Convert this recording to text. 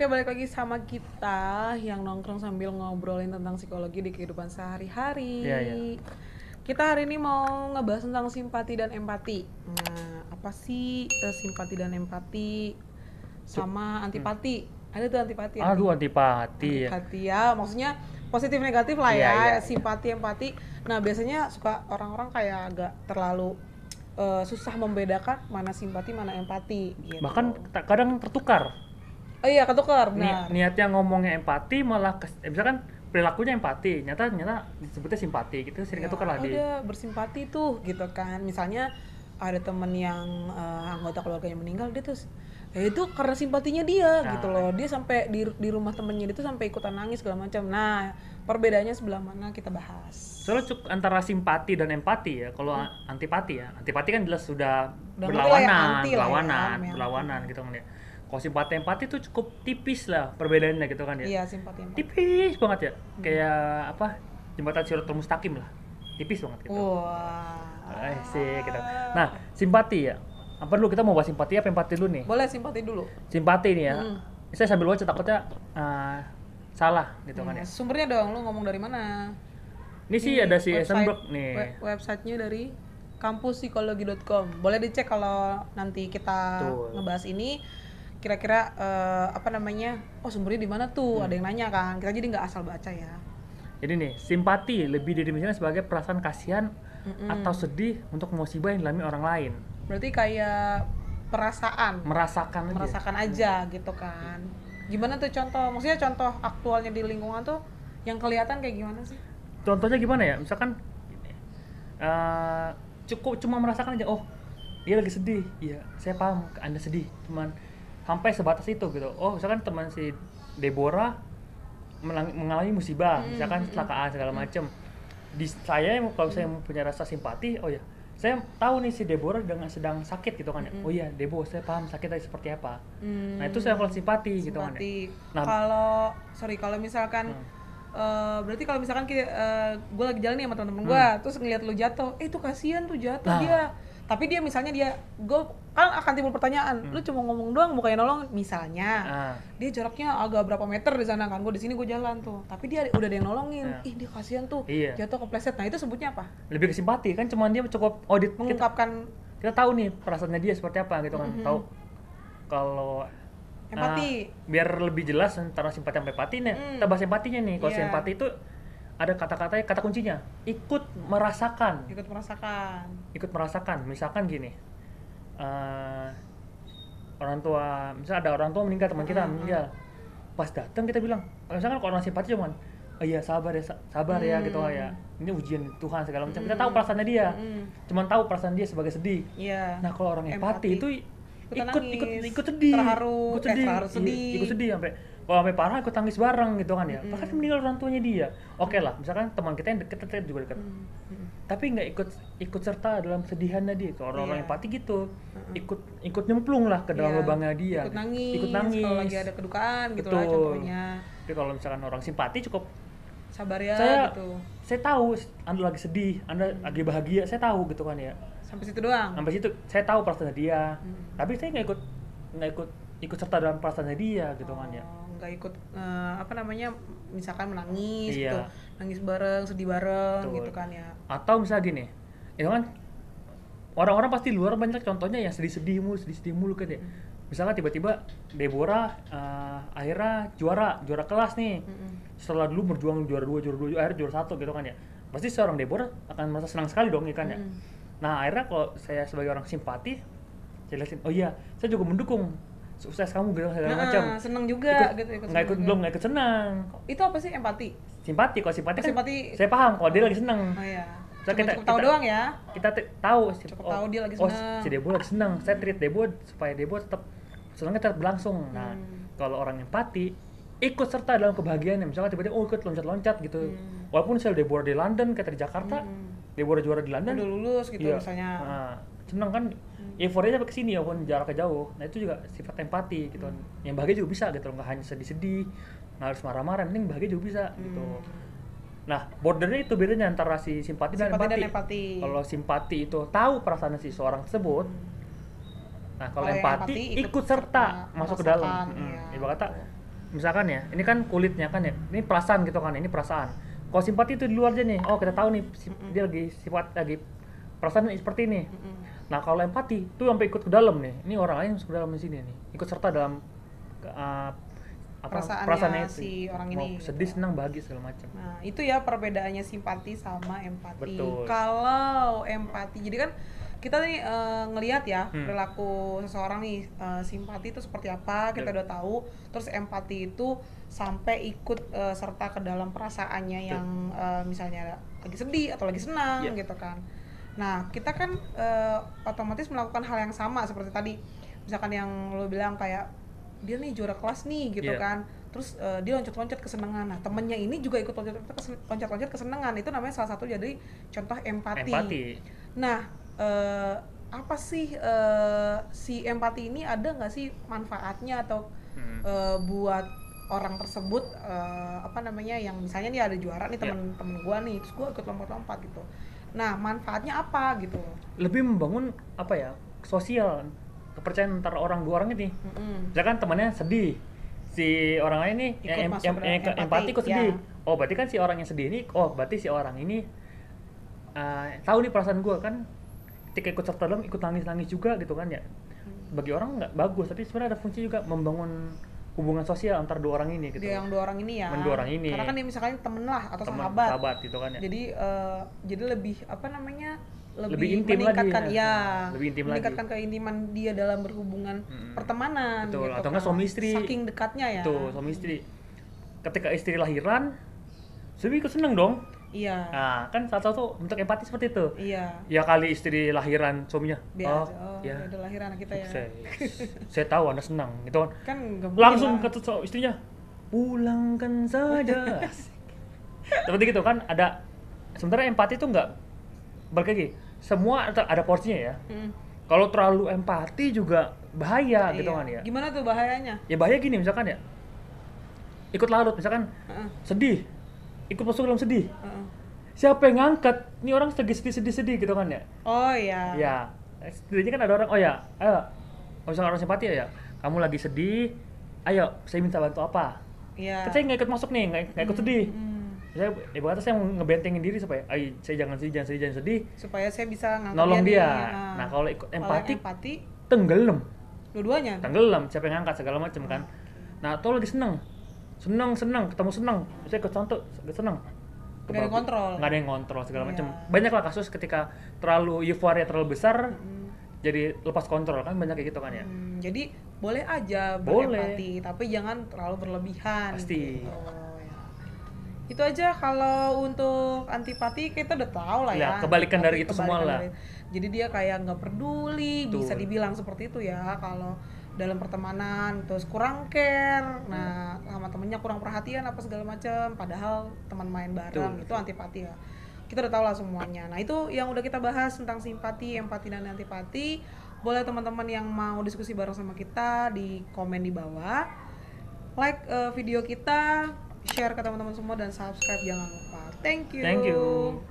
Oke, balik lagi sama kita yang nongkrong sambil ngobrolin tentang psikologi di kehidupan sehari-hari. Iya, iya. Kita hari ini mau ngebahas tentang simpati dan empati. Nah, apa sih simpati dan empati sama antipati? Ada tuh antipati nanti. Aduh, antipati ya. Antipati ya, maksudnya positif negatif lah Iya, ya, iya. simpati empati. Nah, biasanya suka orang-orang kayak agak terlalu susah membedakan mana simpati mana empati gitu. Bahkan kadang tertukar. Oh iya, ketukar, benar. Niatnya ngomongnya empati malah misalkan perilakunya empati, nyata disebutnya simpati gitu, sering ketukar lah di. Dia bersimpati tuh gitu kan. Misalnya ada temen yang anggota keluarganya meninggal, dia tuh ya itu karena simpatinya dia gitu loh. Dia sampai di rumah temennya itu sampai ikutan nangis segala macam. Nah, perbedaannya sebelah mana kita bahas. Soalnya antara simpati dan empati ya. Kalau antipati kan jelas sudah Udah ngerti lah ya, anti lah ya, berlawanan gitu kan ya. Kalau simpati empati itu cukup tipis lah perbedaannya gitu kan ya. Iya, simpati empati. Tipis banget ya. Kayak apa? Jembatan Shiratul Mustaqim lah. Tipis banget gitu. Wah. Sih gitu. Nah, simpati ya. Apa dulu kita mau bahas simpati apa empati dulu nih? Boleh simpati dulu. Simpati nih ya. Saya sambil baca takutnya salah gitu kan ya. Sumbernya dong, lu ngomong dari mana? Ini sih ada si Eisenberg nih. Websitenya dari kampuspsikologi.com. Boleh dicek kalau nanti kita ngebahas ini. Kira-kira oh sumbernya di mana tuh? Ada yang nanya kan. Kita jadi nggak asal baca ya. Jadi nih, simpati lebih didefinisikan sebagai perasaan kasihan atau sedih untuk musibah yang dialami orang lain. Berarti kayak perasaan. Merasakan aja gitu kan. Gimana tuh contoh? Maksudnya contoh aktualnya di lingkungan tuh yang kelihatan kayak gimana sih? Contohnya gimana ya? Misalkan cukup cuma merasakan aja, oh dia lagi sedih, iya saya paham Anda sedih, cuman sampai sebatas itu gitu. Oh misalkan teman si Deborah mengalami musibah, misalkan kecelakaan segala macam. Saya kalau saya punya rasa simpati, oh ya saya tahu nih si Deborah sedang sakit gitu kan ya. Oh iya Debo, saya paham sakitnya seperti apa. Nah itu saya kalau simpati gitu kan ya. Nah, kalau misalkan berarti kalau misalkan gue lagi jalan nih sama temen-temen gue, terus ngeliat lu jatuh, itu kasihan tuh jatuh dia. Tapi dia misalnya gue kan akan timbul pertanyaan, lu cuma ngomong doang bukannya nolong, misalnya dia jaraknya agak berapa meter di sana kan, gue di sini gue jalan tuh, tapi dia udah ada yang nolongin, dia kasihan tuh jatuh kepleset. Nah itu sebutnya apa? Lebih ke simpati kan, cuman dia cukup mengungkapkan kita tahu nih perasaannya dia seperti apa gitu kan. Tahu kalau empati. Biar lebih jelas antara simpati sama empati nih, kita bahas empatinya nih. Kalau simpati itu ada kata kuncinya ikut merasakan. Misalkan gini, orang tua, misalnya ada orang tua meninggal, teman kita meninggal, pas datang kita bilang, misalkan kalau orang simpati cuman oh iya sabar ya gitu ya, ini ujian Tuhan segala macam. Kita tahu perasaannya dia, cuman tahu perasaan dia sebagai sedih. Nah kalau orang empati itu ikut sedih, terharu, ikut sedih sampai parah, ikut tangis bareng gitu kan ya. Bahkan meninggal orang tuanya dia. Oke lah, misalkan teman kita yang deket juga deket, tapi nggak ikut serta dalam sedihannya dia. Kalau orang empati gitu, ikut nyemplung lah ke dalam lubangnya dia. Ikut nangis kalau lagi ada kedukaan gitu lah contohnya. Tapi kalau misalkan orang simpati cukup sabar ya gitu. Saya tahu Anda lagi sedih, Anda lagi bahagia, saya tahu gitu kan ya. Sampai situ doang. Sampai situ saya tahu perasaannya dia. Tapi saya nggak ikut serta dalam perasaannya dia gitu kan ya. Nggak ikut misalkan menangis gitu, nangis bareng, sedih bareng. Betul. Gitu kan ya. Atau misalnya gini, itu kan orang-orang pasti luar banyak contohnya yang sedih-sedih mulu kan ya. Misalkan tiba-tiba Deborah akhirnya juara kelas nih. Setelah dulu berjuang juara 2, akhirnya juara 1 gitu kan ya. Pasti seorang Deborah akan merasa senang sekali dong ya kan ya. Nah akhirnya kalau saya sebagai orang simpati, saya lihatin, oh iya saya juga mendukung sukses kamu gitu segala macam. Seneng juga nggak ikut senang. Itu apa sih empati? Simpati kan saya paham kalau dia lagi senang. Oh iya. Cukup tahu doang ya. Kita tahu tahu dia lagi senang. Si Debo lagi senang. Saya treat Debo supaya Debo tetap senangnya tetap berlangsung. Nah, kalau orang empati ikut serta dalam kebahagiaannya. Misalnya tiba-tiba ikut loncat-loncat gitu. Walaupun misalnya Deborah di London, kayak di Jakarta, Deborah juara di London, udah lulus gitu misalnya. Nah, seneng kan, euforia sampai kesini walaupun jaraknya jauh. Nah itu juga sifat empati gitu. Yang bahagia juga bisa gitu, nggak hanya sedih-sedih, nggak harus marah-marah, mending bahagia juga bisa gitu. Nah, bordernya itu bedanya antara si simpati dan empati. Kalau simpati itu tahu perasaan si seorang tersebut. Nah, kalau empati ikut serta masuk ke dalam. Ibarat kata misalkan ya, ini kan kulitnya kan ya, ini perasaan gitu kan, ini perasaan. Kalau simpati itu di luar aja nih, oh kita tahu nih dia lagi sifat lagi perasaan seperti ini. Nah kalau empati itu sampai ikut ke dalam nih, ini orang lain masuk ke dalam di sini nih, ikut serta dalam perasaannya itu. si orang ini. Mau sedih, senang, bahagia segala macam. Nah, itu ya perbedaannya simpati sama empati. Betul. Kalau empati, jadi kan kita nih ngelihat ya perilaku seseorang nih, simpati itu seperti apa, kita udah tahu. Terus empati itu sampai ikut serta ke dalam perasaannya yang misalnya lagi sedih atau lagi senang gitu kan. Nah, kita kan otomatis melakukan hal yang sama seperti tadi. Misalkan yang lo bilang kayak dia nih juara kelas nih gitu kan, terus dia loncat-loncat kesenangan. Nah temennya ini juga ikut loncat-loncat kesenangan, itu namanya salah satu jadi contoh empati. Nah apa sih si empati ini, ada nggak sih manfaatnya atau buat orang tersebut, apa namanya, yang misalnya nih ada juara nih temen gua nih, terus gua ikut lompat-lompat gitu. Nah manfaatnya apa gitu? Lebih membangun apa ya, sosial, kepercayaan antara orang dua orang ini. Misalkan temannya sedih, si orang lain nih yang empati kok sedih. Oh berarti kan si orang yang sedih ini, oh berarti si orang ini tahu nih perasaan gue kan, ketika ikut serta dalam ikut nangis juga gitu kan ya. Bagi orang nggak bagus, tapi sebenarnya ada fungsi juga membangun hubungan sosial antar dua orang ini gitu. Yang dua orang ini ya. Dua orang ini. Karena kan dia misalkan temen lah atau sahabat gitu kan ya. Jadi lebih apa namanya? Lebih intim meningkatkan lagi, lebih intim meningkatkan keintiman dia dalam berhubungan pertemanan. Betul. Gitu, atau enggak suami istri. Saking dekatnya ya. Tuh suami istri. Ketika istri lahiran, suami ikut seneng dong. Iya. Nah, kan salah satu bentuk empati seperti itu. Iya. Ya kali istri lahiran suaminya. Ya udah lahiran anak kita ya. Saya tahu Anda senang, gitu kan. Langsung kata istrinya, pulangkan saja. Seperti gitu kan, ada sebenarnya empati itu enggak balik lagi. Semua ada porsinya ya. Kalau terlalu empati juga bahaya gitu kan ya. Gimana tuh bahayanya? Ya bahaya gini misalkan ya. Ikut larut misalkan sedih. Ikut masuk dalam sedih. Siapa yang ngangkat? Ini orang sedih gitu kan ya. Oh iya. Ya. Setidaknya kan ada orang, oh ya, ayo. Kalau misalkan orang simpati ya, kamu lagi sedih, ayo saya minta bantu apa? Iya. Kan saya nggak ikut masuk nih, nggak ikut sedih. Saya ibaratnya saya mau ngebentengin diri supaya saya jangan sedih supaya saya bisa nolong dia. Nah kalau ikut empati tenggelam tenggelam, siapa yang ngangkat segala macam kan. Nah atau lagi seneng ketemu seneng, saya ikut contoh seneng, nggak ada yang kontrol segala macam. Banyak lah kasus ketika terlalu euforia terlalu besar jadi lepas kontrol kan, banyak kayak gitu kan ya. Jadi boleh aja berempati tapi jangan terlalu berlebihan pasti gitu. Itu aja kalau untuk antipati kita udah tahu lah ya. Kebalikan dari itu semua lah. Jadi dia kayak nggak peduli, bisa dibilang seperti itu ya. Kalau dalam pertemanan terus kurang care, nah sama temennya kurang perhatian apa segala macam, padahal teman main bareng, itu antipati ya. Kita udah tahu lah semuanya. Nah itu yang udah kita bahas tentang simpati, empati dan antipati. Boleh teman-teman yang mau diskusi bareng sama kita di komen di bawah, like video kita, share ke teman-teman semua, dan subscribe jangan lupa. Thank you.